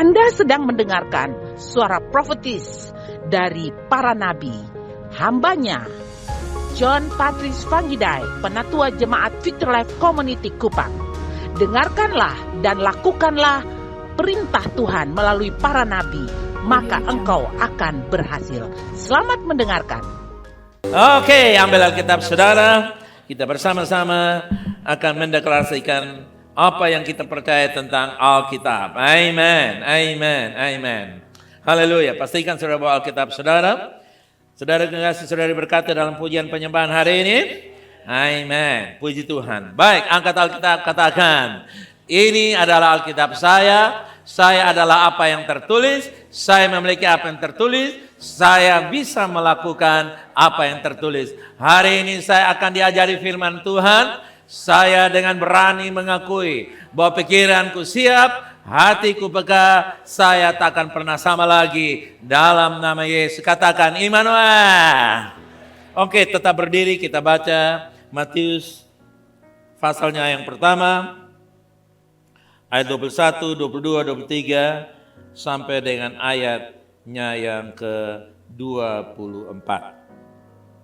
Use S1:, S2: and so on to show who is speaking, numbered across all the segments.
S1: Anda sedang mendengarkan suara profetis dari para nabi, hambanya John Patrice Vanggidai, Penatua Jemaat Future Life Community Kupang. Dengarkanlah dan lakukanlah perintah Tuhan melalui para nabi, maka engkau akan berhasil. Selamat mendengarkan.
S2: Oke, ambil Alkitab saudara. Kita bersama-sama akan mendeklarasikan apa yang kita percaya tentang Alkitab. Amin, amin, amin. Haleluya. Pastikan saudara bawa Alkitab saudara. Saudara kekasih, saudara diberkati dalam pujian penyembahan hari ini. Amin. Puji Tuhan. Baik, angkat Alkitab, katakan, ini adalah Alkitab saya. Saya adalah apa yang tertulis. Saya memiliki apa yang tertulis. Saya bisa melakukan apa yang tertulis. Hari ini saya akan diajari firman Tuhan. Saya dengan berani mengakui bahwa pikiranku siap, hatiku peka, saya takkan pernah sama lagi. Dalam nama Yesus, katakan Immanuel. Oke, tetap berdiri, kita baca Matius pasalnya yang pertama, ayat 21, 22, 23, sampai dengan ayatnya yang ke-24,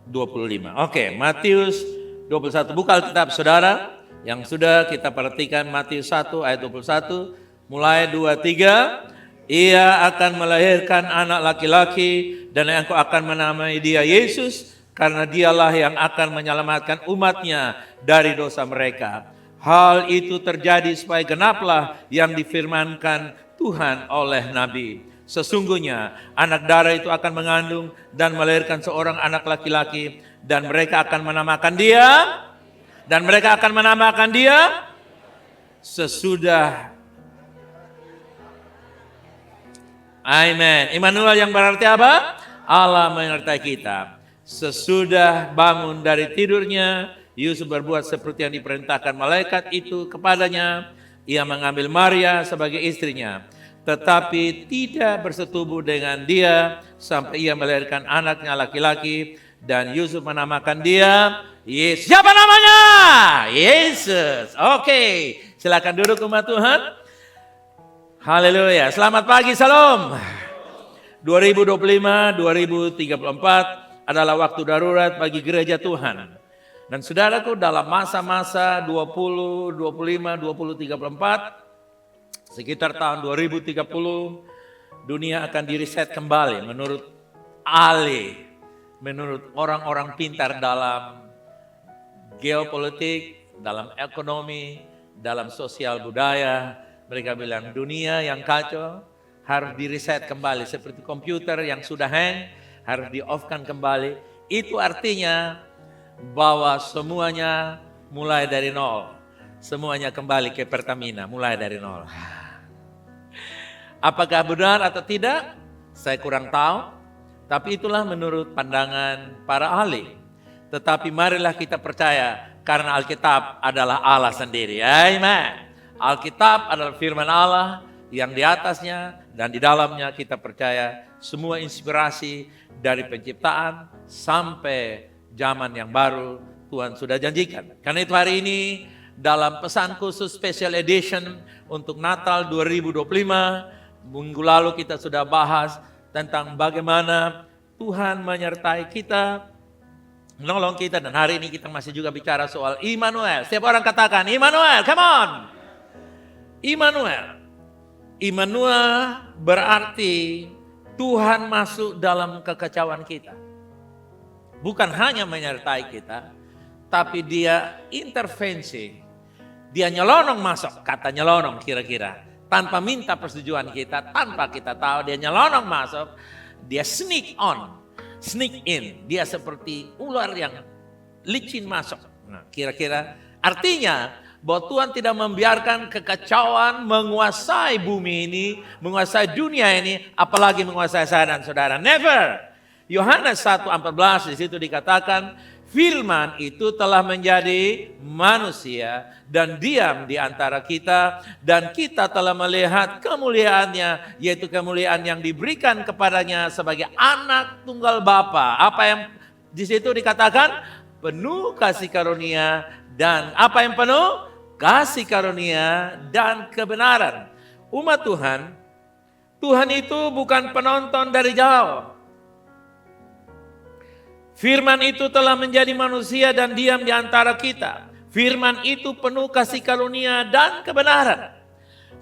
S2: 25. Oke, Matius 21, buka Alkitab saudara, yang sudah kita perhatikan Matius 1 ayat 21, mulai 23, ia akan melahirkan anak laki-laki dan engkau akan menamai dia Yesus, karena dialah yang akan menyelamatkan umatnya dari dosa mereka. Hal itu terjadi supaya genaplah yang difirmankan Tuhan oleh Nabi. Sesungguhnya anak darah itu akan mengandung dan melahirkan seorang anak laki-laki, dan mereka akan menamakan dia, sesudah. Amin. Immanuel yang berarti apa? Allah menyertai kita. Sesudah bangun dari tidurnya, Yusuf berbuat seperti yang diperintahkan malaikat itu kepadanya. Ia mengambil Maria sebagai istrinya, tetapi tidak bersetubuh dengan dia sampai ia melahirkan anaknya laki-laki, dan Yusuf menamakan dia Yesus. Siapa namanya? Yesus. Oke, silakan duduk umat Tuhan. Haleluya. Selamat pagi, salam. 2025-2034 adalah waktu darurat bagi gereja Tuhan. Dan saudaraku, dalam masa-masa 20, 25, 20, 34, sekitar tahun 2030, dunia akan diriset kembali menurut ahli, menurut orang-orang pintar dalam geopolitik, dalam ekonomi, dalam sosial budaya. Mereka bilang dunia yang kacau harus diriset kembali, seperti komputer yang sudah hang harus di-off-kan kembali. Itu artinya bahwa semuanya mulai dari nol. Semuanya kembali ke Pertamina, mulai dari nol. Apakah benar atau tidak? Saya kurang tahu. Tapi itulah menurut pandangan para ahli. Tetapi marilah kita percaya, karena Alkitab adalah Allah sendiri. Amen. Alkitab adalah firman Allah yang di atasnya dan di dalamnya kita percaya semua inspirasi dari penciptaan sampai zaman yang baru Tuhan sudah janjikan. Karena itu hari ini dalam pesan khusus special edition untuk Natal 2025, minggu lalu kita sudah bahas tentang bagaimana Tuhan menyertai kita, menolong kita, dan hari ini kita masih juga bicara soal Immanuel. Setiap orang katakan Immanuel, come on. Immanuel. Immanuel berarti Tuhan masuk dalam kekacauan kita. Bukan hanya menyertai kita, tapi dia intervensi. Dia nyelonong masuk, kata nyelonong kira-kira. Tanpa minta persetujuan kita, tanpa kita tahu dia nyelonong masuk. Dia sneak on, sneak in. Dia seperti ular yang licin masuk. Nah, kira-kira artinya bahwa Tuhan tidak membiarkan kekacauan menguasai bumi ini, menguasai dunia ini, apalagi menguasai saya dan saudara. Never. Yohanes 1:14 di situ dikatakan, firman itu telah menjadi manusia dan diam di antara kita, dan kita telah melihat kemuliaannya, yaitu kemuliaan yang diberikan kepadanya sebagai anak tunggal Bapa. Apa yang di situ dikatakan? Penuh kasih karunia dan apa yang penuh? Kasih karunia dan kebenaran. Umat Tuhan, Tuhan itu bukan penonton dari jauh. Firman itu telah menjadi manusia dan diam di antara kita. Firman itu penuh kasih karunia dan kebenaran.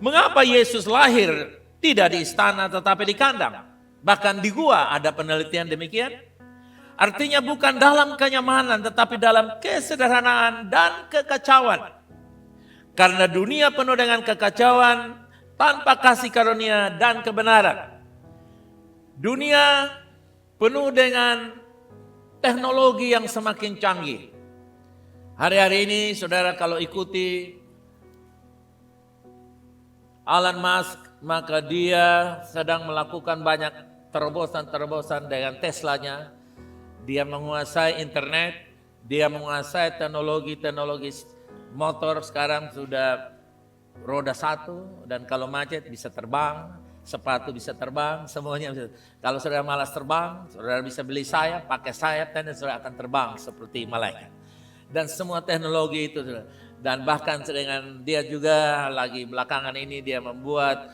S2: Mengapa Yesus lahir tidak di istana tetapi di kandang? Bahkan di gua ada penelitian demikian. Artinya bukan dalam kenyamanan tetapi dalam kesederhanaan dan kekacauan. Karena dunia penuh dengan kekacauan tanpa kasih karunia dan kebenaran. Dunia penuh dengan teknologi yang semakin canggih. Hari-hari ini saudara kalau ikuti Elon Musk, maka dia sedang melakukan banyak terobosan-terobosan dengan Teslanya. Dia menguasai internet, dia menguasai teknologi motor sekarang sudah roda 1 dan kalau macet bisa terbang, sepatu bisa terbang, semuanya bisa. Kalau saudara malas terbang, saudara bisa beli sayap, pakai sayap dan saudara akan terbang seperti malaikat. Dan semua teknologi itu, dan bahkan dengan dia juga lagi belakangan ini dia membuat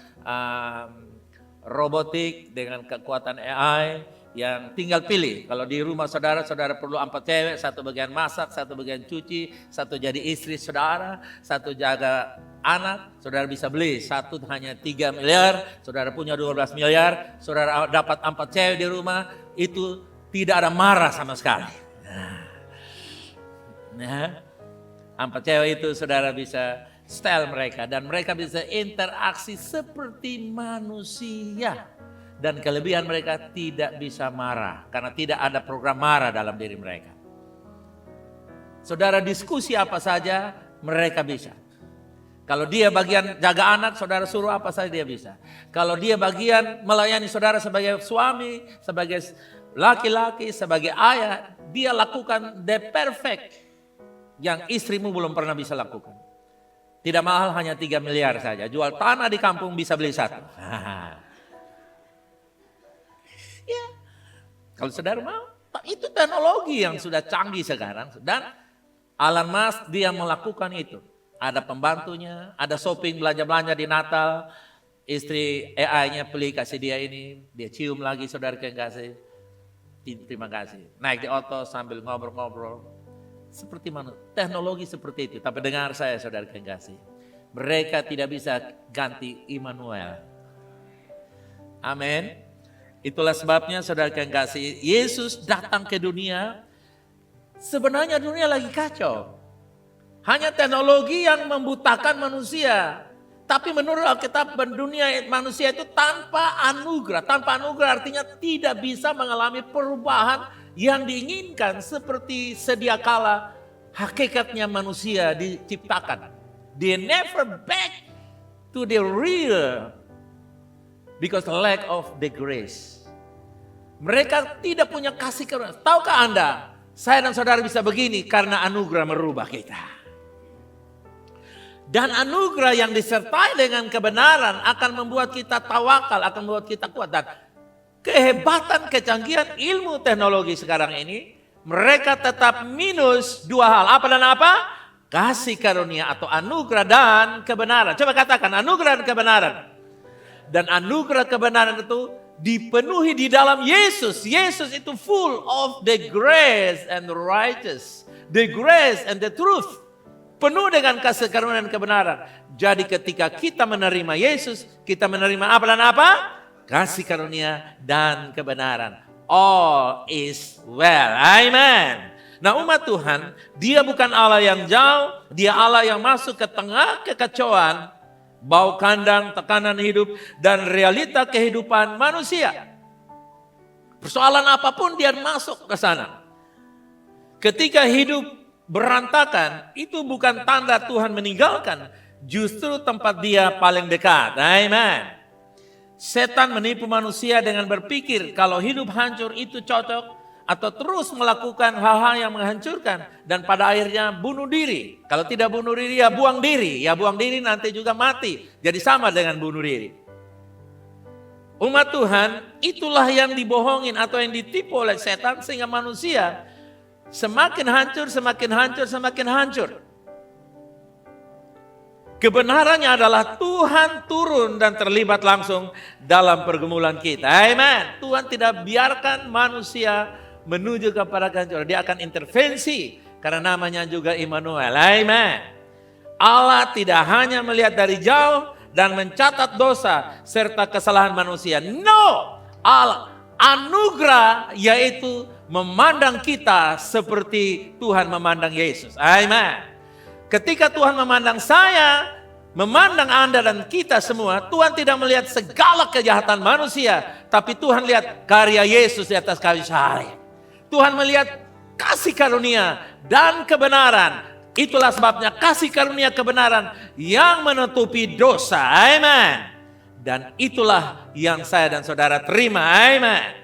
S2: robotik dengan kekuatan AI yang tinggal pilih. Kalau di rumah saudara, saudara perlu 4 cewek, 1 bagian masak, 1 bagian cuci, 1 jadi istri saudara, 1 jaga anak, saudara bisa beli. 1 hanya 3 miliar, saudara punya 12 miliar, saudara dapat 4 cewek di rumah, itu tidak ada marah sama sekali. Nah, 4 cewek itu saudara bisa style mereka dan mereka bisa interaksi seperti manusia. Dan kelebihan mereka tidak bisa marah karena tidak ada program marah dalam diri mereka. Saudara diskusi apa saja mereka bisa. Kalau dia bagian jaga anak, saudara suruh apa saja dia bisa. Kalau dia bagian melayani saudara sebagai suami, sebagai laki-laki, sebagai ayah, dia lakukan the perfect yang istrimu belum pernah bisa lakukan. Tidak mahal, hanya 3 miliar saja. Jual tanah di kampung bisa beli 1. Ya, kalau saudara mau, itu teknologi yang sudah canggih sekarang. Dan Elon Musk dia melakukan itu. Ada pembantunya, ada shopping belanja-belanja di Natal. Istri AI-nya beli kasih dia ini, dia cium lagi saudara yang kasih. Terima kasih. Naik di oto sambil ngobrol-ngobrol. Seperti mana? Teknologi seperti itu. Tapi dengar saya saudara yang kasih. Mereka tidak bisa ganti Immanuel. Amin. Itulah sebabnya saudara yang kasih, Yesus datang ke dunia. Sebenarnya dunia lagi kacau. Hanya teknologi yang membutakan manusia. Tapi menurut Alkitab dunia manusia itu tanpa anugerah. Tanpa anugerah artinya tidak bisa mengalami perubahan yang diinginkan seperti sedia kala hakikatnya manusia diciptakan. They never back to the real because the lack of the grace. Mereka tidak punya kasih karunia. Tahukah Anda, saya dan saudara bisa begini karena anugerah merubah kita. Dan anugerah yang disertai dengan kebenaran akan membuat kita tawakal, akan membuat kita kuat. Dan kehebatan, kecanggihan ilmu teknologi sekarang ini, mereka tetap minus 2 hal. Apa dan apa? Kasih karunia atau anugerah dan kebenaran. Coba katakan anugerah dan kebenaran. Dan anugerah kebenaran itu dipenuhi di dalam Yesus. Yesus itu full of the grace and the righteous. The grace and the truth. Penuh dengan kasih karunia dan kebenaran. Jadi ketika kita menerima Yesus, kita menerima apa dan apa? Kasih karunia dan kebenaran. All is well. Amen. Nah umat Tuhan, dia bukan Allah yang jauh, dia Allah yang masuk ke tengah kekacauan, bau kandang, tekanan hidup, dan realita kehidupan manusia. Persoalan apapun dia masuk ke sana. Ketika hidup berantakan, itu bukan tanda Tuhan meninggalkan, justru tempat dia paling dekat. Amen. Setan menipu manusia dengan berpikir kalau hidup hancur itu cocok, atau terus melakukan hal-hal yang menghancurkan dan pada akhirnya bunuh diri. Kalau tidak bunuh diri ya buang diri. Ya buang diri nanti juga mati. Jadi sama dengan bunuh diri. Umat Tuhan itulah yang dibohongin atau yang ditipu oleh setan sehingga manusia semakin hancur, semakin hancur, semakin hancur. Kebenarannya adalah Tuhan turun dan terlibat langsung dalam pergumulan kita. Amen. Tuhan tidak biarkan manusia menuju kepada kehancuran. Dia akan intervensi karena namanya juga Immanuel. Amen. Allah tidak hanya melihat dari jauh dan mencatat dosa serta kesalahan manusia. No, Allah anugerah yaitu memandang kita seperti Tuhan memandang Yesus. Amen. Ketika Tuhan memandang saya, memandang Anda dan kita semua, Tuhan tidak melihat segala kejahatan manusia, tapi Tuhan lihat karya Yesus di atas kayu salib. Tuhan melihat kasih karunia dan kebenaran. Itulah sebabnya kasih karunia kebenaran yang menutupi dosa. Amen. Dan itulah yang saya dan saudara terima. Amen.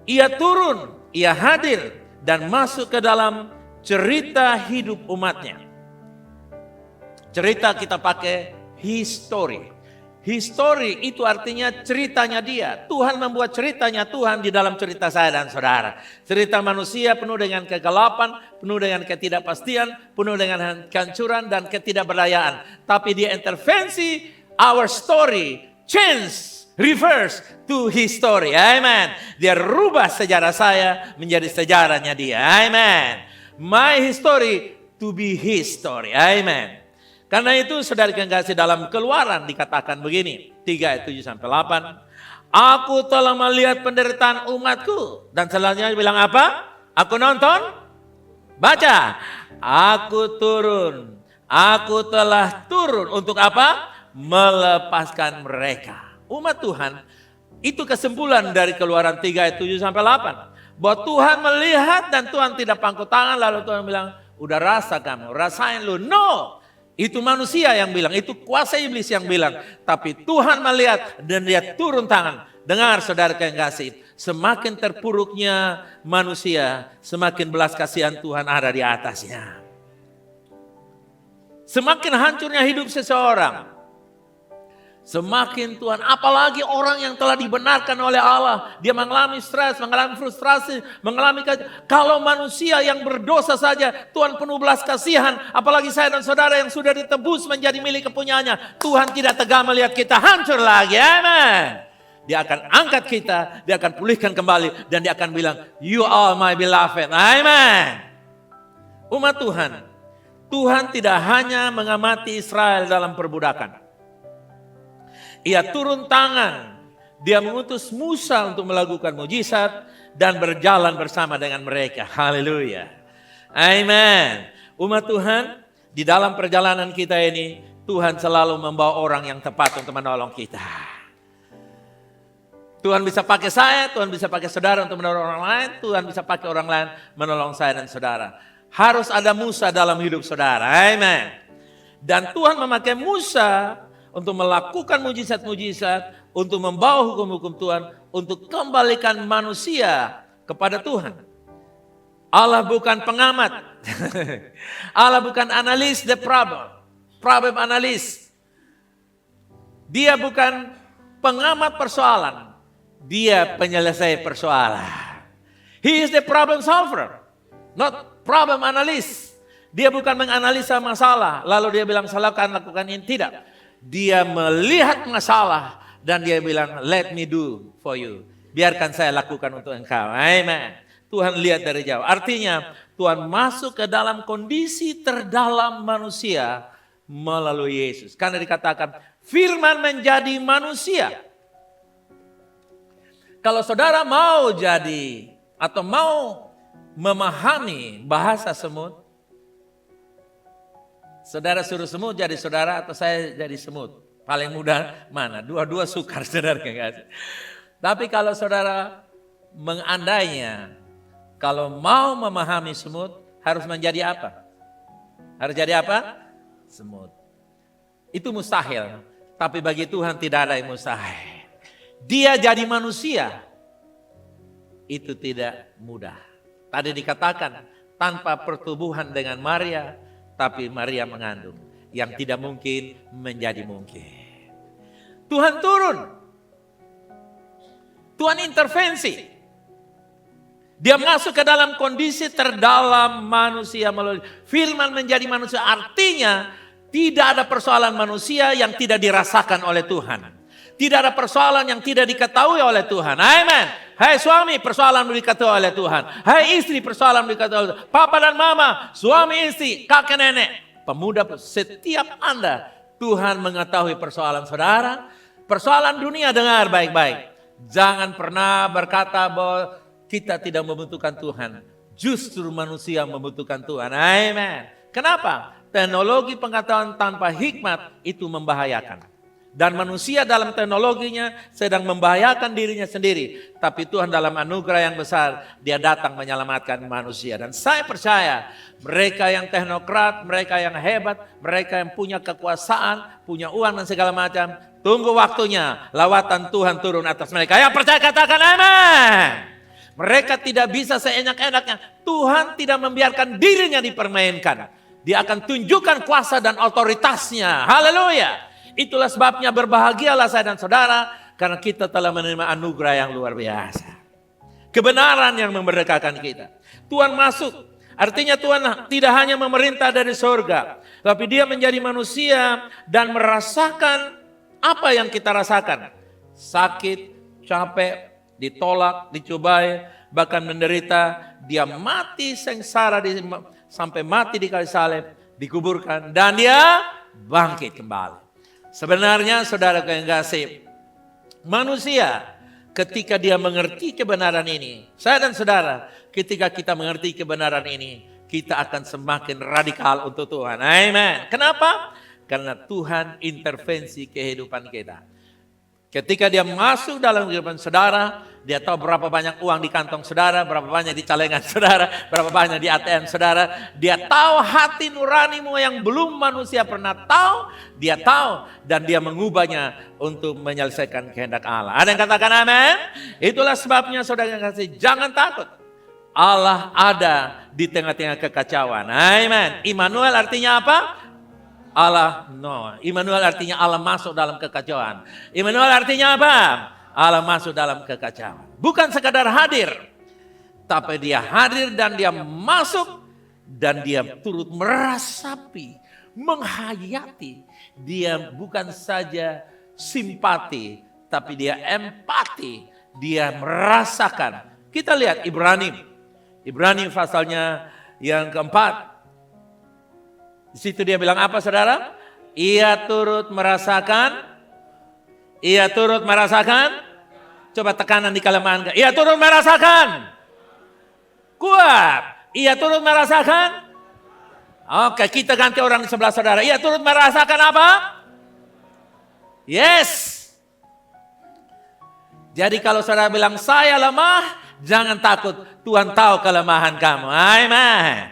S2: Ia turun, ia hadir dan masuk ke dalam cerita hidup umatnya. Cerita kita pakai history. History itu artinya ceritanya dia. Tuhan membuat ceritanya Tuhan di dalam cerita saya dan saudara. Cerita manusia penuh dengan kegelapan, penuh dengan ketidakpastian, penuh dengan kehancuran dan ketidakberdayaan. Tapi dia intervensi, our story change, reverse to his story. Amen. Dia rubah sejarah saya menjadi sejarahnya dia. Amen. My history to be his story. Amen. Karena itu saudara yang kasih, dalam Keluaran dikatakan begini, 3 ayat 7 sampai 8. Aku telah melihat penderitaan umatku. Dan selanjutnya bilang apa? Aku nonton, baca. Aku turun. Aku telah turun untuk apa? Melepaskan mereka. Umat Tuhan, itu kesimpulan dari Keluaran 3 ayat 7 sampai 8. Bahwa Tuhan melihat dan Tuhan tidak pangku tangan, lalu Tuhan bilang, udah rasa kamu, rasain lu. No. Itu manusia yang bilang, itu kuasa iblis yang bilang. Tapi Tuhan melihat dan dia turun tangan. Dengar saudara yang kasih, semakin terpuruknya manusia, semakin belas kasihan Tuhan ada di atasnya. Semakin hancurnya hidup seseorang, semakin Tuhan, apalagi orang yang telah dibenarkan oleh Allah, dia mengalami stres, mengalami frustrasi, mengalami kalau manusia yang berdosa saja Tuhan penuh belas kasihan, apalagi saya dan saudara yang sudah ditebus menjadi milik kepunyaannya. Tuhan tidak tega melihat kita hancur lagi. Amen. Dia akan angkat kita, dia akan pulihkan kembali dan dia akan bilang, you are my beloved. Amen. Umat Tuhan, Tuhan tidak hanya mengamati Israel dalam perbudakan. Ia turun tangan, dia mengutus Musa untuk melakukan mujizat dan berjalan bersama dengan mereka. Haleluya. Amen. Umat Tuhan, di dalam perjalanan kita ini, Tuhan selalu membawa orang yang tepat untuk menolong kita. Tuhan bisa pakai saya, Tuhan bisa pakai saudara untuk menolong orang lain, Tuhan bisa pakai orang lain menolong saya dan saudara. Harus ada Musa dalam hidup saudara. Amen. Dan Tuhan memakai Musa untuk melakukan mujizat-mujizat, untuk membawa hukum-hukum Tuhan, untuk kembalikan manusia kepada Tuhan. Allah bukan pengamat. Allah bukan analis the problem analis. Dia bukan pengamat persoalan. Dia penyelesai persoalan. He is the problem solver, not problem analyst. Dia bukan menganalisa masalah, lalu dia bilang salahkan lakukan ini, tidak. Dia melihat masalah dan dia bilang, let me do for you. Biarkan saya lakukan untuk engkau. Amen. Tuhan lihat dari jauh. Artinya Tuhan masuk ke dalam kondisi terdalam manusia melalui Yesus. Karena dikatakan firman menjadi manusia. Kalau saudara mau jadi atau mau memahami bahasa semut, saudara suruh semut jadi saudara atau saya jadi semut? Paling mudah mana? Dua-dua sukar saudara. Tapi kalau saudara mengandainya, kalau mau memahami semut harus menjadi apa? Harus jadi apa? Semut. Itu mustahil. Tapi bagi Tuhan tidak ada yang mustahil. Dia jadi manusia. Itu tidak mudah. Tadi dikatakan tanpa pertubuhan dengan Maria, tapi Maria mengandung. Yang tidak mungkin menjadi mungkin. Tuhan turun. Tuhan intervensi. Dia masuk ke dalam kondisi terdalam manusia melalui firman menjadi manusia. Artinya Tidak ada persoalan manusia yang tidak dirasakan oleh Tuhan. Tidak ada persoalan yang tidak diketahui oleh Tuhan. Amen. Hai suami, persoalan diketahui oleh Tuhan. Hai istri, persoalan diketahui oleh Tuhan. Papa dan mama, suami istri, kakek nenek, pemuda, setiap Anda, Tuhan mengetahui persoalan saudara. Persoalan dunia, dengar baik-baik. Jangan pernah berkata bahwa kita tidak membutuhkan Tuhan. Justru manusia membutuhkan Tuhan. Amen. Kenapa? Teknologi pengetahuan tanpa hikmat itu membahayakan. Dan manusia dalam teknologinya sedang membahayakan dirinya sendiri. Tapi Tuhan dalam anugerah yang besar, dia datang menyelamatkan manusia. Dan saya percaya mereka yang teknokrat, mereka yang hebat, mereka yang punya kekuasaan, punya uang dan segala macam, tunggu waktunya lawatan Tuhan turun atas mereka. Yang percaya katakan amin. Mereka tidak bisa seenak-enaknya. Tuhan tidak membiarkan dirinya dipermainkan. Dia akan tunjukkan kuasa dan otoritasnya. Haleluya. Itulah sebabnya berbahagialah saya dan saudara. Karena kita telah menerima anugerah yang luar biasa. Kebenaran yang memerdekakan kita. Tuhan masuk. Artinya Tuhan tidak hanya memerintah dari surga. Tapi dia menjadi manusia dan merasakan apa yang kita rasakan. Sakit, capek, ditolak, dicobai, bahkan menderita. Dia mati sengsara sampai mati di kayu salib, dikuburkan, dan dia bangkit kembali. Sebenarnya saudara yang kasih, manusia ketika dia mengerti kebenaran ini, saya dan saudara, ketika kita mengerti kebenaran ini, kita akan semakin radikal untuk Tuhan. Amen. Kenapa? Karena Tuhan intervensi kehidupan kita. Ketika dia masuk dalam kehidupan saudara, dia tahu berapa banyak uang di kantong saudara, berapa banyak di celengan saudara, berapa banyak di ATM saudara. Dia tahu hati nuranimu yang belum manusia pernah tahu, dia tahu dan dia mengubahnya untuk menyelesaikan kehendak Allah. Ada yang katakan amin? Itulah sebabnya saudara yang kasih, jangan takut. Allah ada di tengah-tengah kekacauan. Amin. Immanuel artinya apa? Allah, Immanuel artinya Allah masuk dalam kekacauan. Immanuel artinya apa? Allah masuk dalam kekacauan. Bukan sekadar hadir, tapi dia hadir dan dia masuk dan dia turut merasapi, menghayati. Dia bukan saja simpati, tapi dia empati. Dia merasakan. Kita lihat Ibrani pasalnya yang keempat. Di situ dia bilang apa saudara? Ia turut merasakan. Coba tekanan di kelemahan. Ia turut merasakan. Kuat. Ia turut merasakan. Oke, kita ganti orang di sebelah saudara. Ia turut merasakan apa? Yes. Jadi kalau saudara bilang saya lemah, jangan takut. Tuhan tahu kelemahan kamu. Amen.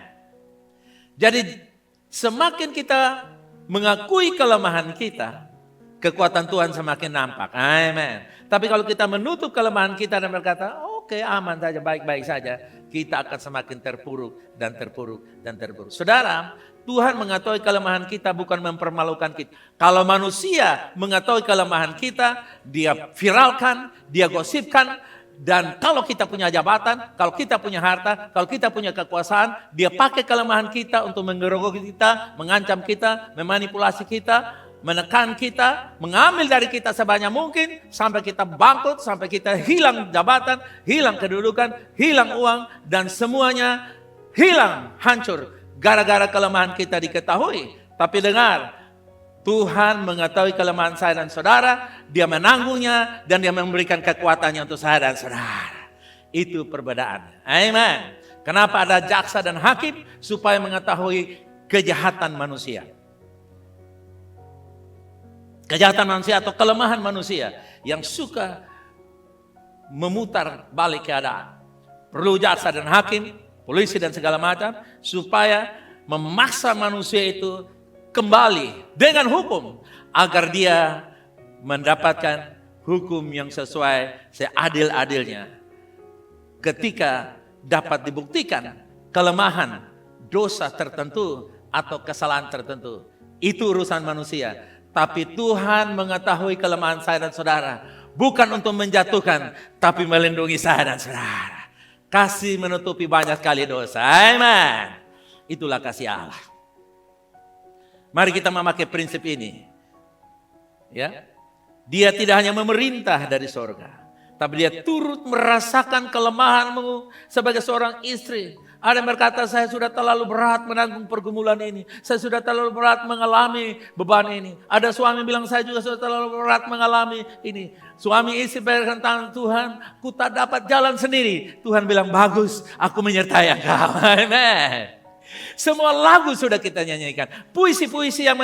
S2: Jadi semakin kita mengakui kelemahan kita, kekuatan Tuhan semakin nampak. Amen. Tapi kalau kita menutup kelemahan kita dan berkata, oke, aman saja, baik-baik saja, kita akan semakin terpuruk dan terpuruk dan terpuruk. Saudara, Tuhan mengetahui kelemahan kita bukan mempermalukan kita. Kalau manusia mengetahui kelemahan kita, dia viralkan, dia gosipkan. Dan kalau kita punya jabatan, kalau kita punya harta, kalau kita punya kekuasaan, dia pakai kelemahan kita untuk menggerogoti kita, mengancam kita, memanipulasi kita, menekan kita, mengambil dari kita sebanyak mungkin, sampai kita bangkrut, sampai kita hilang jabatan, hilang kedudukan, hilang uang, dan semuanya hilang, hancur, gara-gara kelemahan kita diketahui. Tapi dengar, Tuhan mengetahui kelemahan saya dan saudara, dia menanggungnya dan dia memberikan kekuatannya untuk saya dan saudara. Itu perbedaannya. Amen. Kenapa ada jaksa dan hakim? Supaya mengetahui kejahatan manusia. Kejahatan manusia atau kelemahan manusia yang suka memutar balik keadaan. Perlu jaksa dan hakim, polisi dan segala macam, supaya memaksa manusia itu kembali dengan hukum agar dia mendapatkan hukum yang sesuai seadil-adilnya. Ketika dapat dibuktikan kelemahan, dosa tertentu atau kesalahan tertentu, itu urusan manusia. Tapi Tuhan mengetahui kelemahan saya dan saudara, bukan untuk menjatuhkan, tapi melindungi saya dan saudara. Kasih menutupi banyak kali dosa. Amen. Itulah kasih Allah. Mari kita memakai prinsip ini. Ya. Dia tidak hanya memerintah dari sorga, tapi dia turut merasakan kelemahanmu sebagai seorang istri. Ada yang berkata, saya sudah terlalu berat menanggung pergumulan ini. Saya sudah terlalu berat mengalami beban ini. Ada suami bilang, saya juga sudah terlalu berat mengalami ini. Suami istri berkata, Tuhan, ku tak dapat jalan sendiri. Tuhan bilang, bagus, aku menyertai engkau. Amen. Semua lagu sudah kita nyanyikan. Puisi-puisi yang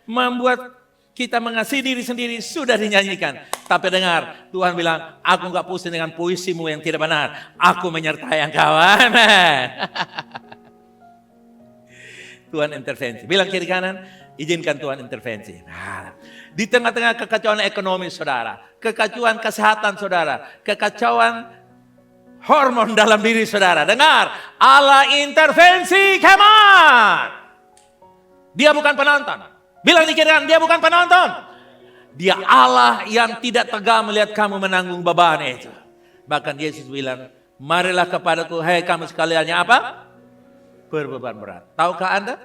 S2: membuat kita mengasihi diri sendiri sudah dinyanyikan. Tapi dengar, Tuhan bilang, aku gak pusing dengan puisimu yang tidak benar. Aku menyertai engkau. Amen. Tuhan intervensi. Bilang kiri kanan, izinkan Tuhan intervensi. Nah, di tengah-tengah kekacauan ekonomi saudara, kekacauan kesehatan saudara, kekacauan hormon dalam diri saudara. Dengar, Allah intervensi, come on. Dia bukan penonton. Bilang di kiri kanan, dia bukan penonton. Dia Allah yang tidak tega melihat kamu menanggung beban itu. Bahkan Yesus bilang, marilah kepadaku, hai kamu sekalian yang apa? Berbeban berat. Tahukah Anda?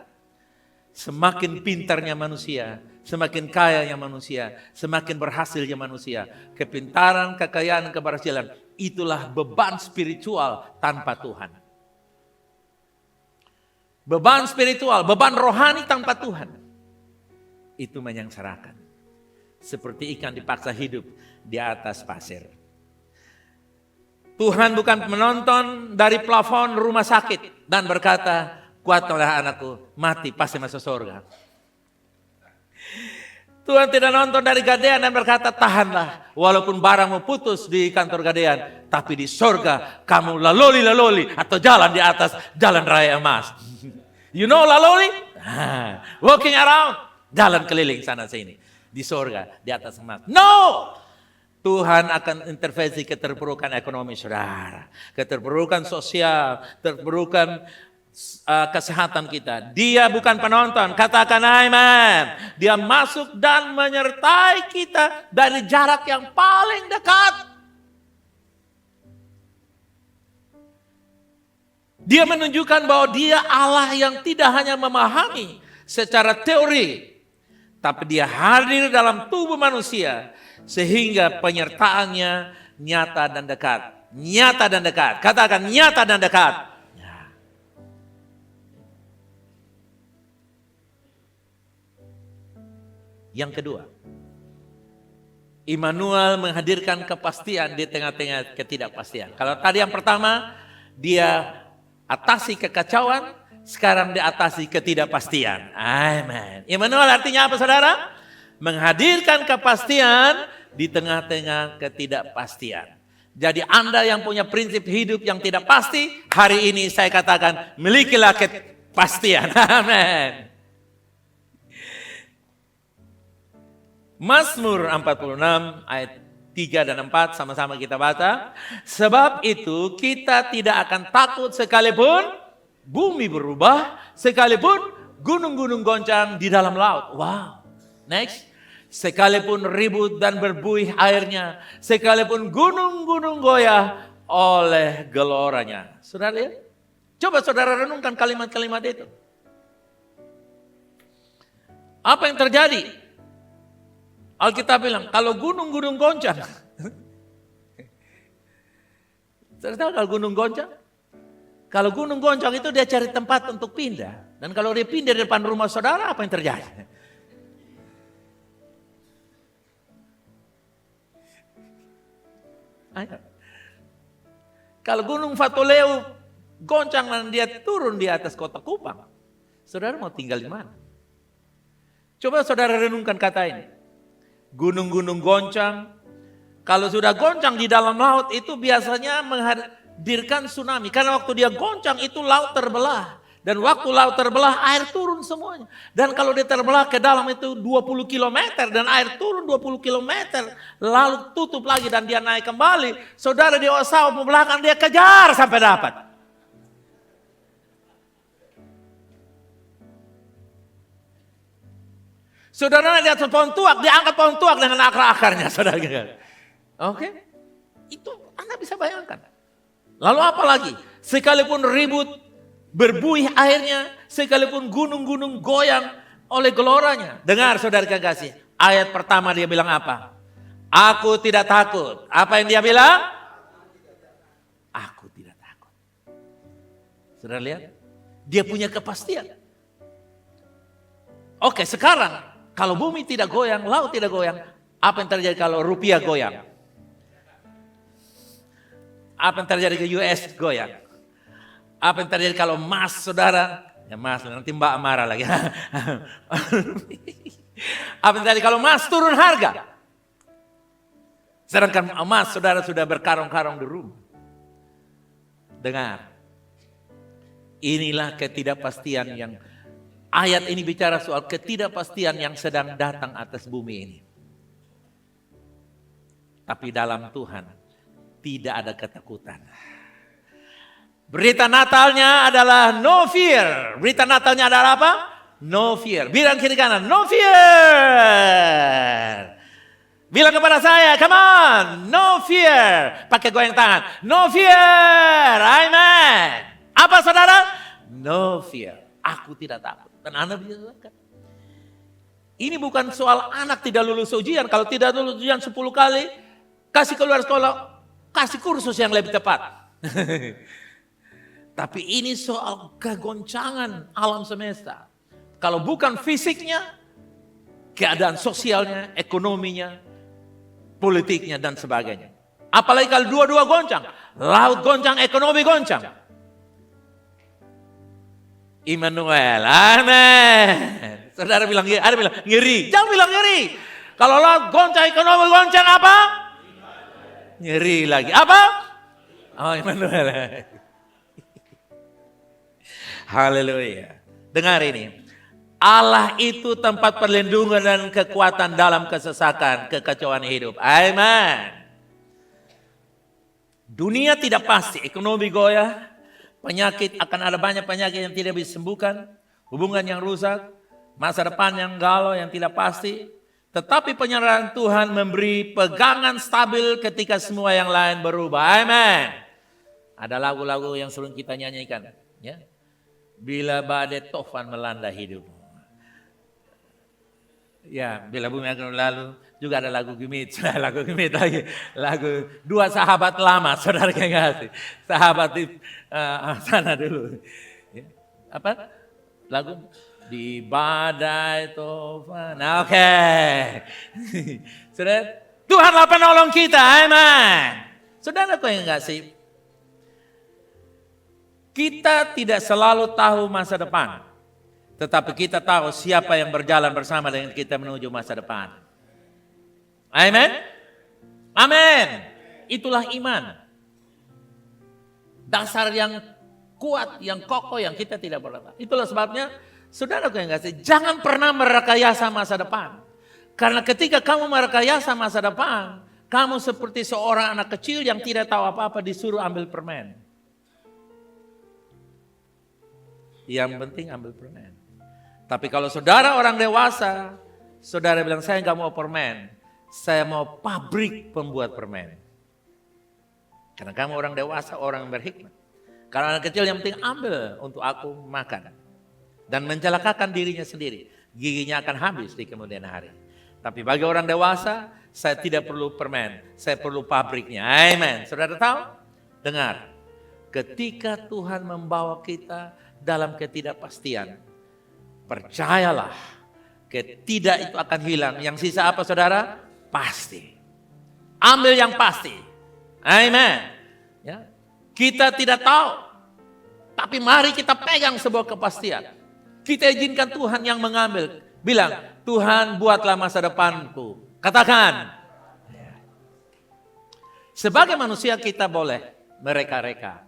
S2: Semakin pintarnya manusia, semakin kayanya manusia, semakin berhasilnya manusia. Kepintaran, kekayaan, keberhasilan, itulah beban spiritual tanpa Tuhan. Beban spiritual, beban rohani tanpa Tuhan. Itu menyengsarakan. Seperti ikan dipaksa hidup di atas pasir. Tuhan bukan menonton dari plafon rumah sakit dan berkata, kuatlah anakku, mati pasti masuk surga. Tuhan tidak nonton dari gadean dan berkata, tahanlah, walaupun barangmu putus di kantor gadean, tapi di surga kamu laloli atau jalan di atas jalan raya emas. You know laloli? Walking around. Jalan keliling sana sini. Di surga, di atas emas. No! Tuhan akan intervensi keterpurukan ekonomi saudara. Keterpurukan sosial. Keterpurukan kesehatan kita. Dia bukan penonton. Katakan amen. Dia masuk dan menyertai kita dari jarak yang paling dekat. Dia menunjukkan bahwa dia Allah yang tidak hanya memahami secara teori, tapi dia hadir dalam tubuh manusia sehingga penyertaannya nyata dan dekat. Nyata dan dekat. Katakan nyata dan dekat. Yang kedua, Immanuel menghadirkan kepastian di tengah-tengah ketidakpastian. Kalau tadi yang pertama, dia atasi kekacauan. Sekarang diatasi ketidakpastian. Amen. Immanuel artinya apa saudara? Menghadirkan kepastian di tengah-tengah ketidakpastian. Jadi Anda yang punya prinsip hidup yang tidak pasti, hari ini saya katakan milikilah kepastian. Amen. Mazmur 46 ayat 3 dan 4 sama-sama kita baca. Sebab itu kita tidak akan takut sekalipun bumi berubah, sekalipun gunung-gunung goncang di dalam laut. Wow. Next. Sekalipun ribut dan berbuih airnya, sekalipun gunung-gunung goyah oleh geloranya. Saudara lihat? Coba saudara renungkan kalimat-kalimat itu. Apa yang terjadi? Alkitab bilang, kalau gunung-gunung goncang. Saudara tahu kalau gunung goncang? Kalau gunung goncang itu dia cari tempat untuk pindah. Dan kalau dia pindah di depan rumah saudara, apa yang terjadi? Ayo. Kalau gunung Fatoleu goncang dan dia turun di atas kota Kupang, saudara mau tinggal di mana? Coba saudara renungkan kata ini. Gunung-gunung goncang, kalau sudah goncang di dalam laut itu biasanya menghadirkan tsunami. Karena waktu dia goncang itu laut terbelah. Dan waktu laut terbelah air turun semuanya. Dan kalau dia terbelah ke dalam itu 20 km dan air turun 20 km. Lalu tutup lagi dan dia naik kembali. Saudara di Osao ke belakang dia kejar sampai dapat. Saudara di atas pohon tuak, dia angkat pohon tuak dengan akar-akarnya. Saudara. Oke? Itu Anda bisa bayangkan. Lalu apa lagi? Sekalipun ribut, berbuih airnya, sekalipun gunung-gunung goyang, oleh geloranya. Dengar saudara kekasih, ayat pertama dia bilang apa? Aku tidak takut. Apa yang dia bilang? Aku tidak takut. Saudara lihat? Dia punya kepastian. Oke, sekarang kalau bumi tidak goyang, laut tidak goyang, apa yang terjadi kalau rupiah goyang? Apa yang terjadi ke US goyang? Apa yang terjadi kalau emas, saudara? Ya emas, nanti Mbak marah lagi. Apa yang terjadi kalau emas turun harga? Sedangkan emas, saudara, sudah berkarung-karung di rumah. Dengar. Inilah ketidakpastian yang ayat ini bicara soal ketidakpastian yang sedang datang atas bumi ini. Tapi dalam Tuhan tidak ada ketakutan. Berita Natalnya adalah no fear. Berita Natalnya adalah apa? No fear. Bilang kiri kanan, no fear. Bilang kepada saya, come on, no fear. Pakai goyang tangan, no fear. Amen. Apa saudara? No fear. Aku tidak takut. Dan Anda bisa katakan. Ini bukan soal anak tidak lulus ujian. Kalau tidak lulus ujian 10 kali, kasih keluar sekolah, kasih kursus yang lebih tepat. Tapi ini soal kegoncangan alam semesta. Kalau bukan fisiknya, keadaan sosialnya, ekonominya, politiknya, dan sebagainya. Apalagi kalau dua-dua goncang. Laut goncang, ekonomi goncang. Immanuel, amin. Saudara bilang, ada bilang ngeri. Jangan bilang ngeri. Kalau laut goncang, ekonomi goncang apa? Ngeri lagi. Apa? Oh, Immanuel. Haleluya. Dengar ini. Allah itu tempat perlindungan dan kekuatan dalam kesesakan, kekacauan hidup. Amin. Dunia tidak pasti, ekonomi goyah. Penyakit, akan ada banyak penyakit yang tidak bisa disembuhkan. Hubungan yang rusak. Masa depan yang galau, yang tidak pasti. Tetapi penyerahan Tuhan memberi pegangan stabil ketika semua yang lain berubah. Amen. Ada lagu-lagu yang sering kita nyanyikan. Ya. Bila badai tofan melanda hidup. Ya, bila bumi akan lalu. Juga ada lagu Gemit, lagu Gemit lagi, lagu dua sahabat lama, saudara kekasih, sahabat di sana dulu. Ya. Apa? Lagu di badai tofan. Nah, oke. Saudara, Tuhanlah penolong kita, amin. Saudara kok yang kasih? Kita tidak selalu tahu masa depan, tetapi kita tahu siapa yang berjalan bersama dengan kita menuju masa depan. Amen. Amin. Itulah iman. Dasar yang kuat, yang kokoh, yang kita tidak boleh tahu. Itulah sebabnya, saudaraku yang kasih, jangan pernah merekayasa masa depan. Karena ketika kamu merekayasa masa depan, kamu seperti seorang anak kecil yang tidak tahu apa-apa disuruh ambil permen. Yang penting ambil permen. Tapi kalau saudara orang dewasa, saudara bilang saya nggak mau permen. Saya mau pabrik pembuat permen. Karena kamu orang dewasa, orang yang berhikmat. Kalau anak kecil yang penting ambil untuk aku makan. Dan mencelakakan dirinya sendiri. Giginya akan habis di kemudian hari. Tapi bagi orang dewasa, saya tidak perlu permen. Saya perlu pabriknya. Amen. Saudara tahu? Dengar. Ketika Tuhan membawa kita dalam ketidakpastian. Percayalah. Ketidak itu akan hilang. Yang sisa apa saudara? Pasti. Ambil yang pasti. Amen. Ya. Kita tidak tahu. Tapi mari kita pegang sebuah kepastian. Kita izinkan Tuhan yang mengambil. Bilang, Tuhan buatlah masa depanku. Katakan. Sebagai manusia kita boleh mereka-reka.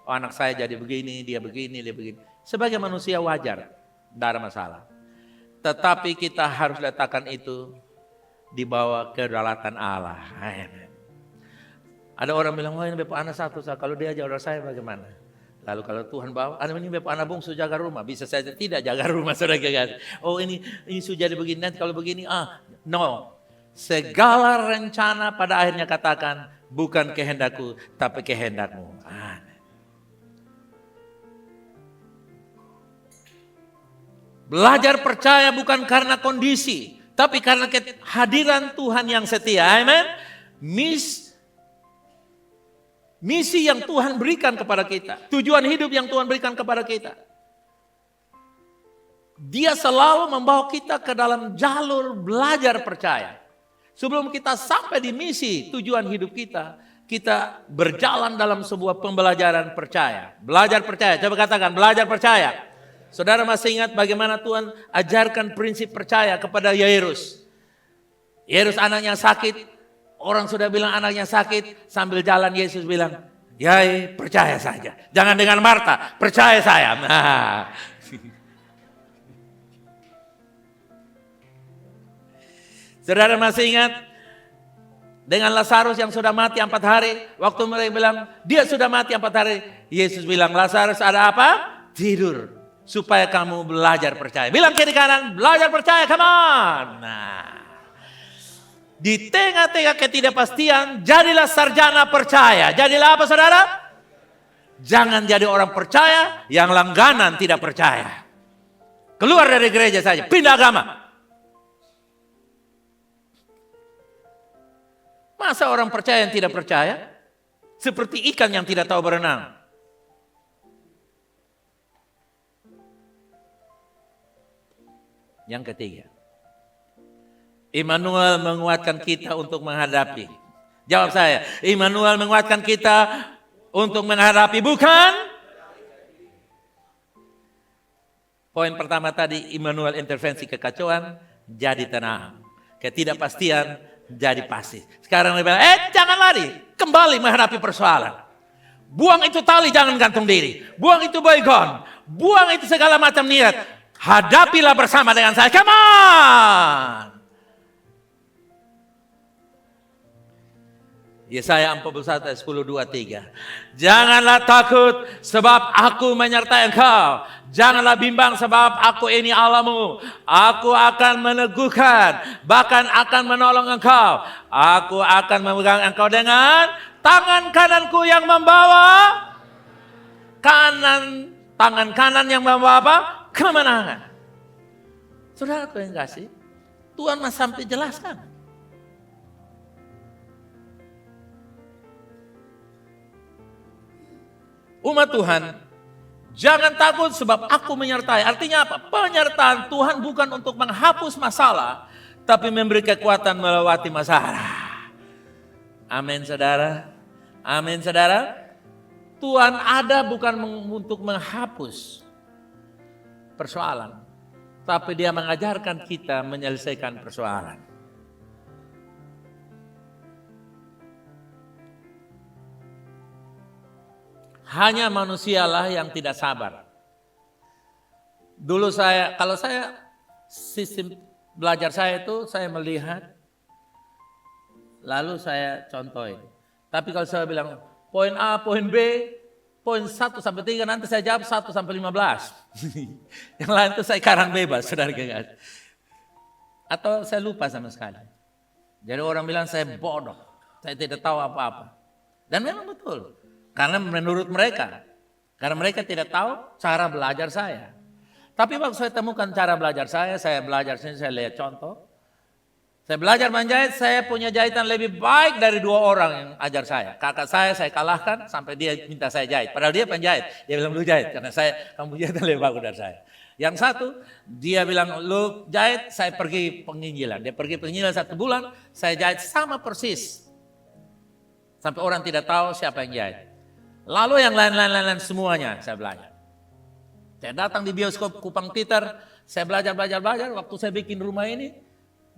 S2: Oh, anak saya jadi begini, dia begini, dia begini. Sebagai manusia wajar. Tidak ada masalah. Tetapi kita harus letakkan itu di bawah kedaulatan Allah. Amen. Ada orang bilang, wah ini Bapak anak satu, kalau dia jauh dari saya bagaimana? Lalu kalau Tuhan bawa, ini Bapak anak bungsu jaga rumah. Bisa saja tidak jaga rumah, saudara kekasih. Oh ini sudah begini, nanti kalau begini, no. Segala rencana pada akhirnya katakan, bukan kehendakku, tapi kehendakmu. Amen. Belajar percaya bukan karena kondisi, tapi karena kehadiran Tuhan yang setia. Amen. Misi yang Tuhan berikan kepada kita. Tujuan hidup yang Tuhan berikan kepada kita. Dia selalu membawa kita ke dalam jalur belajar percaya. Sebelum kita sampai di misi tujuan hidup kita, kita berjalan dalam sebuah pembelajaran percaya. Belajar percaya, coba katakan belajar percaya. Saudara masih ingat bagaimana Tuhan ajarkan prinsip percaya kepada Yairus. Yairus anaknya sakit, orang sudah bilang anaknya sakit, sambil jalan Yesus bilang, "Yai, percaya saja. Jangan dengan Marta, percaya saya." Nah. Saudara masih ingat dengan Lazarus yang sudah mati 4 hari, waktu mereka bilang dia sudah mati 4 hari, Yesus bilang, "Lazarus ada apa? Tidur, supaya kamu belajar percaya." Bilang kiri kanan, belajar percaya, come on. Nah, di tengah-tengah ketidakpastian, jadilah sarjana percaya. Jadilah apa saudara? Jangan jadi orang percaya yang langganan tidak percaya. Keluar dari gereja saja, pindah agama. Masa orang percaya yang tidak percaya? Seperti ikan yang tidak tahu berenang. Yang ketiga, Immanuel menguatkan kita untuk menghadapi. Jawab saya, Immanuel menguatkan kita untuk menghadapi, bukan? Poin pertama tadi, Immanuel intervensi kekacauan, jadi tenang. Ketidakpastian, jadi pasti. Sekarang dia bilang, jangan lari, kembali menghadapi persoalan. Buang itu tali, jangan gantung diri. Buang itu baygon, buang itu segala macam niat. Hadapilah bersama dengan saya, come on. Yesaya 41 ayat 10, 2, 3. Janganlah takut sebab aku menyertai engkau. Janganlah bimbang sebab aku ini Allahmu. Aku akan meneguhkan, bahkan akan menolong engkau. Aku akan memegang engkau dengan tangan kananku yang membawa tangan kanan yang membawa apa? Kemenangan. Saudara yang kasih, Tuhan masih sampai jelaskan. Umat Tuhan, jangan takut sebab aku menyertai. Artinya apa? Penyertaan Tuhan bukan untuk menghapus masalah, tapi memberi kekuatan melewati masalah. Amin saudara. Amin saudara. Tuhan ada bukan untuk menghapus persoalan, tapi Dia mengajarkan kita menyelesaikan persoalan. Hanya manusialah yang tidak sabar. Dulu kalau saya sistem belajar saya itu saya melihat, lalu saya contohin. Tapi kalau saya bilang poin A, poin B, poin 1 sampai 3, nanti saya jawab 1 sampai 15. Yang lain itu saya karang bebas, saudara. Atau saya lupa sama sekali. Jadi orang bilang saya bodoh, saya tidak tahu apa-apa. Dan memang betul. Karena menurut mereka, karena mereka tidak tahu cara belajar saya. Tapi waktu saya temukan cara belajar saya belajar sini, saya lihat contoh. Saya belajar menjahit, saya punya jahitan lebih baik dari 2 orang yang ajar saya. Kakak saya kalahkan sampai dia minta saya jahit. Padahal dia penjahit, dia bilang lu jahit karena kamu jahitan lebih bagus dari saya. Yang satu, dia bilang lu jahit, saya pergi penginjilan. Dia pergi penginjilan 1 bulan, saya jahit sama persis. Sampai orang tidak tahu siapa yang jahit. Lalu yang lain-lain semuanya saya belajar. Saya datang di bioskop Kupang Teater, saya belajar. Waktu saya bikin rumah ini,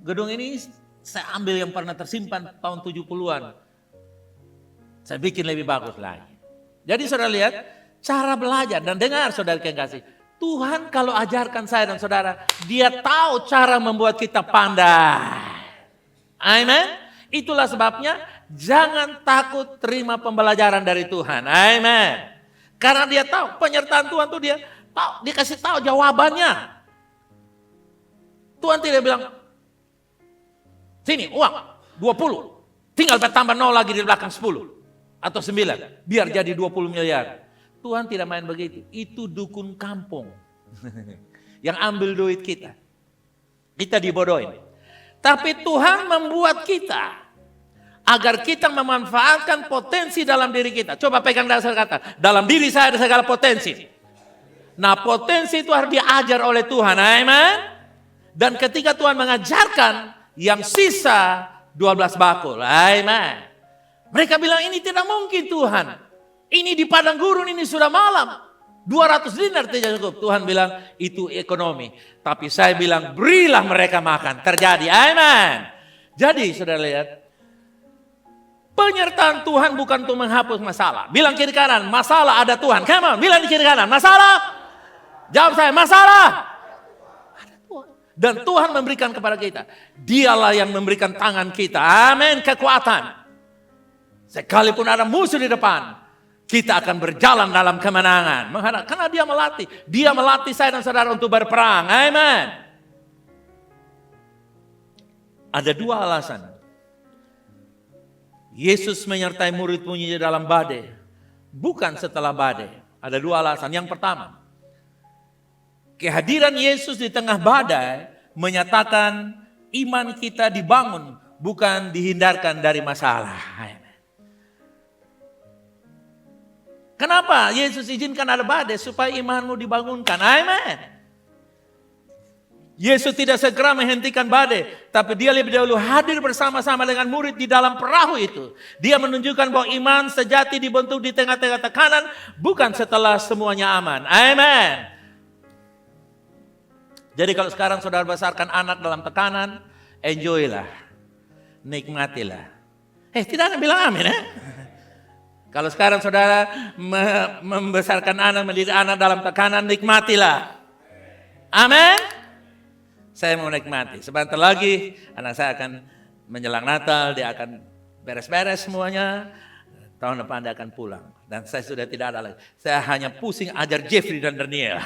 S2: gedung ini saya ambil yang pernah tersimpan tahun 70-an. Saya bikin lebih bagus lagi. Jadi saudara lihat, cara belajar dan dengar saudara yang kasih. Tuhan kalau ajarkan saya dan saudara, Dia tahu cara membuat kita pandai. Amen. Itulah sebabnya jangan takut terima pembelajaran dari Tuhan. Amen. Karena Dia tahu penyertaan Tuhan tuh Dia tahu, Dia kasih tahu jawabannya. Tuhan tidak bilang, sini uang 20, tinggal tambah 0 lagi di belakang 10 atau 9, biar jadi 20 miliar. Tuhan tidak main begitu. Itu dukun kampung. yang ambil duit kita. Kita dibodohin. Tapi Tuhan membuat kita agar kita memanfaatkan potensi dalam diri kita. Coba pegang dasar kata, dalam diri saya ada segala potensi. Nah, potensi itu harus diajar oleh Tuhan. Amen. Dan ketika Tuhan mengajarkan, yang sisa 12 bakul. Amen. Mereka bilang ini tidak mungkin Tuhan. Ini di padang gurun, ini sudah malam. 200 dinar tidak cukup. Tuhan bilang itu ekonomi. Tapi saya bilang berilah mereka makan. Terjadi. Amen. Jadi saudara lihat. Penyertaan Tuhan bukan untuk menghapus masalah. Bilang kiri kanan, masalah ada Tuhan. Come on, bilang di kiri kanan, masalah. Jawab saya, masalah. Ada Tuhan. Dan Tuhan memberikan kepada kita. Dialah yang memberikan tangan kita. Amin, kekuatan. Sekalipun ada musuh di depan, kita akan berjalan dalam kemenangan. Karena dia melatih. Dia melatih saya dan saudara untuk berperang. Amin. Ada dua alasan. Yesus menyertai murid-muridnya dalam badai. Bukan setelah badai. Ada dua alasan. Yang pertama, kehadiran Yesus di tengah badai menyatakan iman kita dibangun, bukan dihindarkan dari masalah. Kenapa Yesus izinkan ada badai? Supaya imanmu dibangunkan. Amin. Yesus tidak segera menghentikan badai, tapi dia lebih dahulu hadir bersama-sama dengan murid di dalam perahu itu. Dia menunjukkan bahwa iman sejati dibentuk di tengah-tengah tekanan, bukan setelah semuanya aman. Amin. Jadi kalau sekarang saudara besarkan anak dalam tekanan, enjoy lah, nikmatilah. Tidak ada bilang amin ya. Kalau sekarang saudara membesarkan anak, mendidik anak dalam tekanan, nikmatilah. Amin. Saya mau nikmati. Sebentar lagi anak saya akan menjelang Natal, dia akan beres-beres semuanya. Tahun depan dia akan pulang. Dan saya sudah tidak ada lagi. Saya hanya pusing ajar Jeffrey dan Daniel.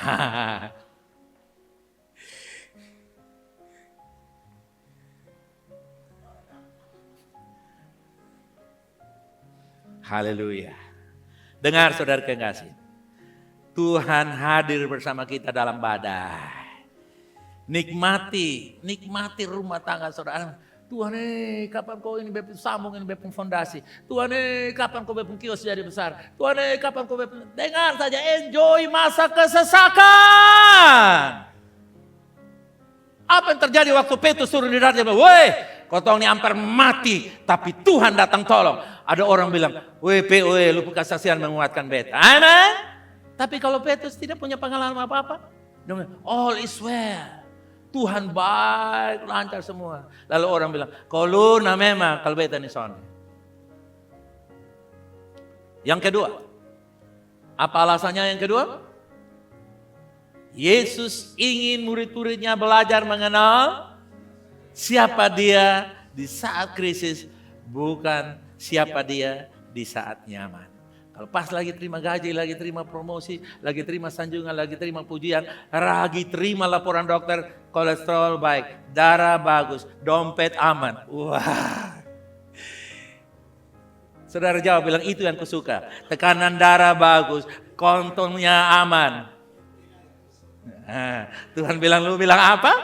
S2: Haleluya. Dengar saudara kekasih. Tuhan hadir bersama kita dalam badai. Nikmati rumah tangga saudara. Tuhan kapan kau ini bepung sambung, ini bepung fondasi. Tuhan kapan kau bepung kios jadi besar. Tuhan kapan kau bepung. Dengar saja, enjoy masa kesesakan. Apa yang terjadi waktu Petrus turun di darat? Woi, kau tahu ini hampir mati, tapi Tuhan datang tolong. Ada orang bilang, woi, lu kesaksian menguatkan beta. Amen. Tapi kalau Petrus tidak punya pengalaman apa-apa, all is well. Tuhan baik, lancar semua. Lalu orang bilang, kalau na memang kalau beta ni son. Yang kedua, apa alasannya yang kedua? Yesus ingin murid-muridnya belajar mengenal siapa dia di saat krisis, bukan siapa dia di saat nyaman. Kalau pas lagi terima gaji, lagi terima promosi, lagi terima sanjungan, lagi terima pujian, lagi terima laporan dokter, kolesterol baik, darah bagus, dompet aman. Wah. Saudara jawab bilang itu yang kusuka. Tekanan darah bagus, kontongnya aman. Nah, Tuhan bilang, lu bilang apa?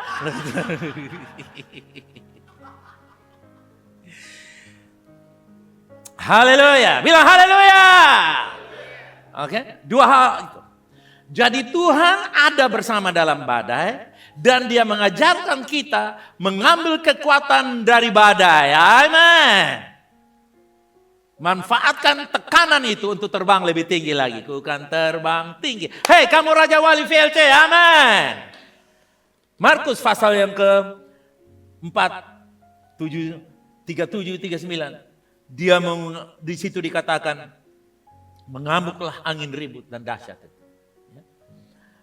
S2: Haleluya, bilang haleluya. Oke, dua hal itu. Jadi Tuhan ada bersama dalam badai dan dia mengajarkan kita mengambil kekuatan dari badai. Amin. Manfaatkan tekanan itu untuk terbang lebih tinggi lagi. Bukan terbang tinggi. Hei kamu Raja Wali VLC, amin. Markus pasal yang ke-4, 37, 39. Dia di situ dikatakan mengamuklah angin ribut dan dahsyat itu.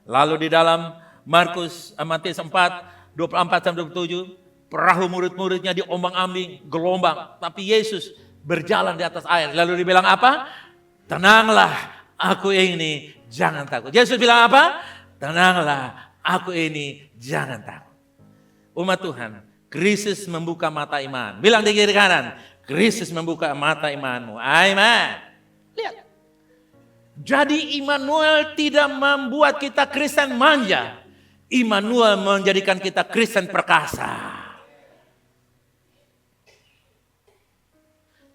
S2: Lalu di dalam Matius 4, 24-27, perahu murid-muridnya diombang-ambing gelombang, tapi Yesus berjalan di atas air. Lalu dibilang apa? Tenanglah, aku ini, jangan takut. Yesus bilang apa? Tenanglah, aku ini, jangan takut. Umat Tuhan, krisis membuka mata iman. Bilang di kiri kanan, krisis membuka mata imanmu. Amen. Lihat. Jadi Immanuel tidak membuat kita Kristen manja. Immanuel menjadikan kita Kristen perkasa.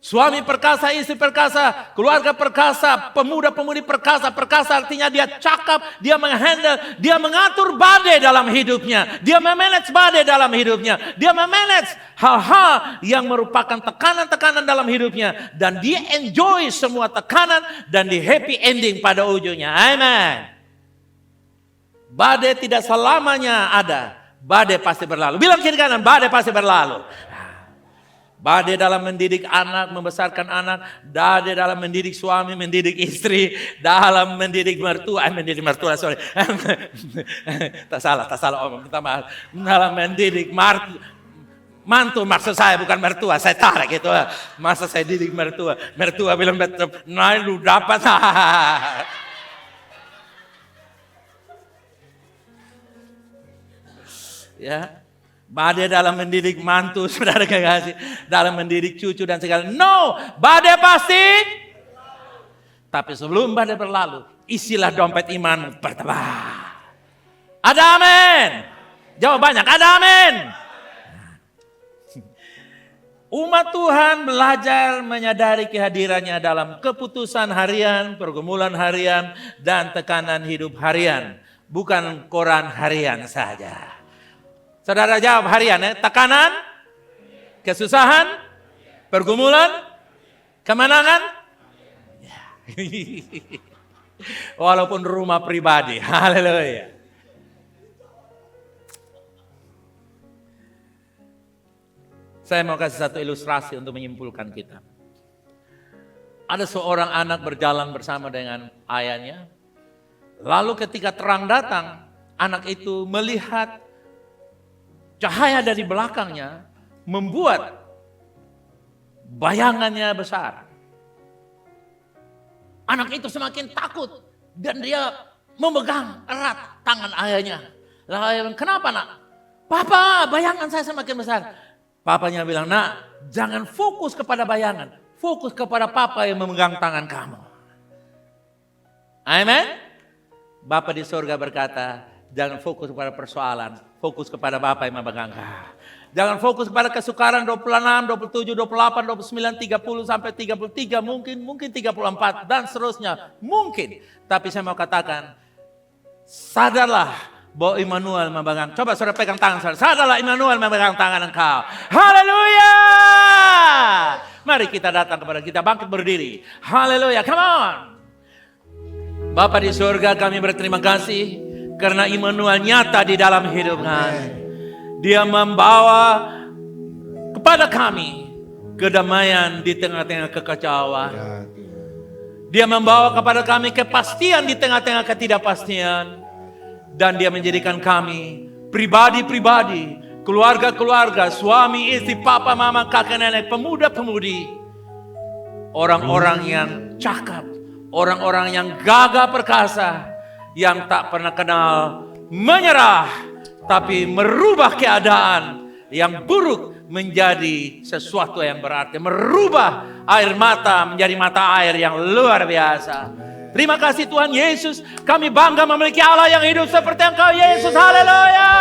S2: Suami perkasa, istri perkasa, keluarga perkasa, pemuda-pemudi perkasa. Perkasa artinya dia cakap, dia menghandle, dia mengatur badai dalam hidupnya. Dia memanage badai dalam hidupnya. Dia memanage hal-hal yang merupakan tekanan-tekanan dalam hidupnya. Dan dia enjoy semua tekanan dan di happy ending pada ujungnya. Amen. Badai tidak selamanya ada. Badai pasti berlalu. Bilang kiri kanan, badai pasti berlalu. Badai dalam mendidik anak, membesarkan anak. Badai dalam mendidik suami, mendidik istri. Dalam mendidik mertua, sorry. Tak salah omong, minta maaf. Dalam mendidik mantu maksud saya, bukan mertua. Saya tarik gitu. Masa saya didik mertua. Mertua bilang, nah lu dapat. Ya. Badai dalam mendidik mantu, saudara kekasih. Dalam mendidik cucu dan segala. No, badai pasti. Tapi sebelum badai berlalu, isilah dompet imanmu bertambah. Ada amin. Jawab banyak, ada amin. Umat Tuhan belajar menyadari kehadirannya dalam keputusan harian, pergumulan harian, dan tekanan hidup harian. Bukan koran harian saja. Saudara jawab harian ya. Tekanan, kesusahan, pergumulan, kemenangan. Ya. Walaupun rumah pribadi. Haleluya. Saya mau kasih satu ilustrasi untuk menyimpulkan kita. Ada seorang anak berjalan bersama dengan ayahnya. Lalu ketika terang datang, anak itu melihat cahaya dari belakangnya membuat bayangannya besar. Anak itu semakin takut dan dia memegang erat tangan ayahnya. Lalu ayah bilang, kenapa nak? Papa, bayangan saya semakin besar. Papanya bilang, nak, jangan fokus kepada bayangan. Fokus kepada papa yang memegang tangan kamu. Amen. Bapa di surga berkata, jangan fokus kepada persoalan. Fokus kepada Bapa yang memegang kau. Jangan fokus kepada kesukaran 26, 27, 28, 29, 30 sampai 33. Mungkin 34 dan seterusnya. Mungkin. Tapi saya mau katakan, sadarlah bahwa Immanuel memegang. Coba saudara pegang tangan saudara. Sadarlah Immanuel memegang tangan engkau. Haleluya. Mari kita datang kepada kita, bangkit berdiri. Haleluya. Come on. Bapa di surga, kami berterima kasih. Karena Immanuel nyata di dalam hidup kami. Dia membawa kepada kami kedamaian di tengah-tengah kekacauan. Dia membawa kepada kami kepastian di tengah-tengah ketidakpastian. Dan dia menjadikan kami pribadi-pribadi, keluarga-keluarga, suami, istri, papa, mama, kakek, nenek, pemuda-pemudi. Orang-orang yang cakap, orang-orang yang gagah perkasa. Yang tak pernah kenal menyerah, tapi merubah keadaan yang buruk menjadi sesuatu yang berarti. Merubah air mata menjadi mata air yang luar biasa. Terima kasih Tuhan Yesus. Kami bangga memiliki Allah yang hidup seperti Engkau Yesus. Haleluya.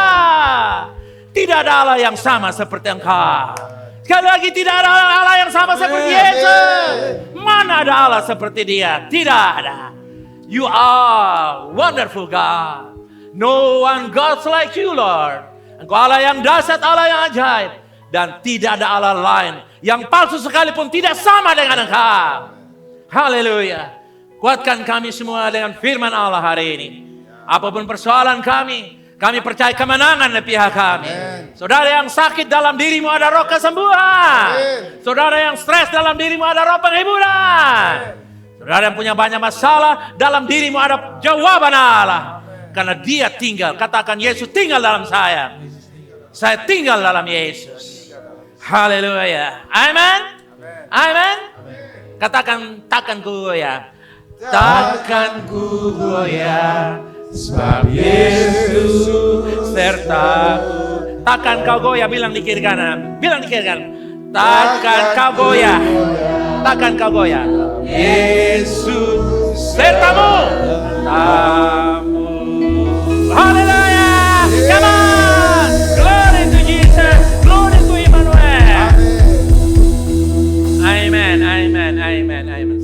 S2: Tidak ada Allah yang sama seperti Engkau. Sekali lagi, tidak ada Allah yang sama seperti Yesus. Mana ada Allah seperti Dia? Tidak ada. You are wonderful God. No one gods like you, Lord. Engkau Allah yang dahsyat, Allah yang ajaib. Dan tidak ada Allah lain yang palsu sekalipun tidak sama dengan Engkau. Haleluya. Kuatkan kami semua dengan firman Allah hari ini. Apapun persoalan kami percaya kemenangan di pihak kami. Amen. Saudara yang sakit, dalam dirimu ada roh kesembuhan. Amen. Saudara yang stres, dalam dirimu ada roh penghiburan. Amen. Saudara yang punya banyak masalah, dalam dirimu ada jawaban Allah. Karena Dia tinggal. Katakan, Yesus tinggal dalam saya. Saya tinggal dalam Yesus. Haleluya. Amen. Amen. Katakan, takkan ku goyah. Takkan ku goyah. Sebab Yesus sertaku. Takkan kau goyah. Bilang di kiri kanan. Bilang di kiri kanan. Takkan kau goyah. Takkan kau goyah. Yesus sertamu. Haleluya.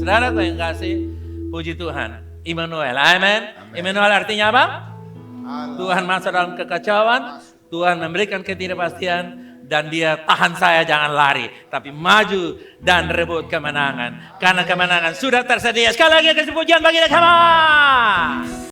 S2: Saudara yang kasih, puji Tuhan. Immanuel, amin. Immanuel artinya apa? Tuhan masuk dalam kekacauan, Tuhan memberikan ketidakpastian, dan dia tahan saya jangan lari, tapi maju dan rebut kemenangan. Karena kemenangan sudah tersedia. Sekali lagi kasih pujian bagi dia, come on!